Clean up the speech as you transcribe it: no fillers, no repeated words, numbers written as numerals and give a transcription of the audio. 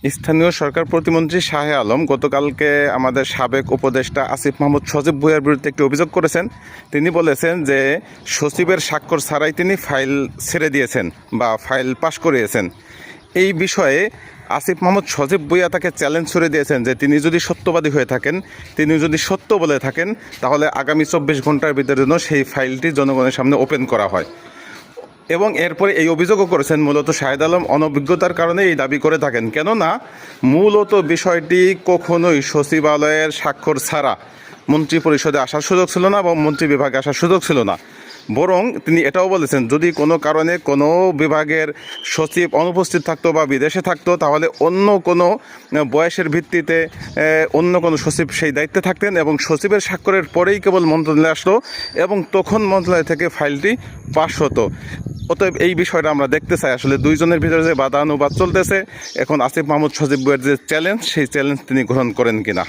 স্থানীয় সরকার প্রতিমন্ত্রী শাহে আলম গতকালকে আমাদের সাবেক উপদেষ্টা আসিফ মাহমুদ সজীব ভুঁইয়ার বিরুদ্ধে একটি অভিযোগ করেছেন। তিনি বলেছেন যে সচিবের স্বাক্ষর ছাড়াই তিনি ফাইল ছেড়ে দিয়েছেন বা ফাইল পাশ করিয়েছেন। এই বিষয়ে আসিফ মাহমুদ সজীব ভুঁইয়া তাকে চ্যালেঞ্জ করে দিয়েছেন যে তিনি যদি সত্যবাদী হয়ে থাকেন, তিনি যদি সত্য বলে থাকেন, তাহলে আগামী 24 ঘন্টার ভিতরে যেন সেই ফাইলটি জনগণের সামনে ওপেন করা হয়। এবং এরপরে এই অভিযোগও করেছেন মূলত শাহেদ আলম অনভিজ্ঞতার কারণে এই দাবি করে থাকেন, কেননা মূলত বিষয়টি কখনোই সচিবালয়ের স্বাক্ষর ছাড়া মন্ত্রী পরিষদে আসার সুযোগ ছিল না বা মন্ত্রী বিভাগে আসার সুযোগ ছিল না। বরং তিনি এটাও বলেছেন যদি কোনো কারণে কোনো বিভাগের সচিব অনুপস্থিত থাকতো বা বিদেশে থাকতো, তাহলে অন্য কোনো বয়সের ভিত্তিতে অন্য কোনো সচিব সেই দায়িত্বে থাকতেন এবং সচিবের স্বাক্ষরের পরেই কেবল মন্ত্রণালয়ে আসলো এবং তখন মন্ত্রণালয় থেকে ফাইলটি পাস হতো। অতএব এই বিষয়টা আমরা দেখতে চাই আসলে দুইজনের ভিতরে যে বাদানুবাদ চলতেছে, এখন আসিফ মাহমুদ সজীব ভুঁইয়ার যে চ্যালেঞ্জ, সেই চ্যালেঞ্জ তিনি গ্রহণ করেন কিনা।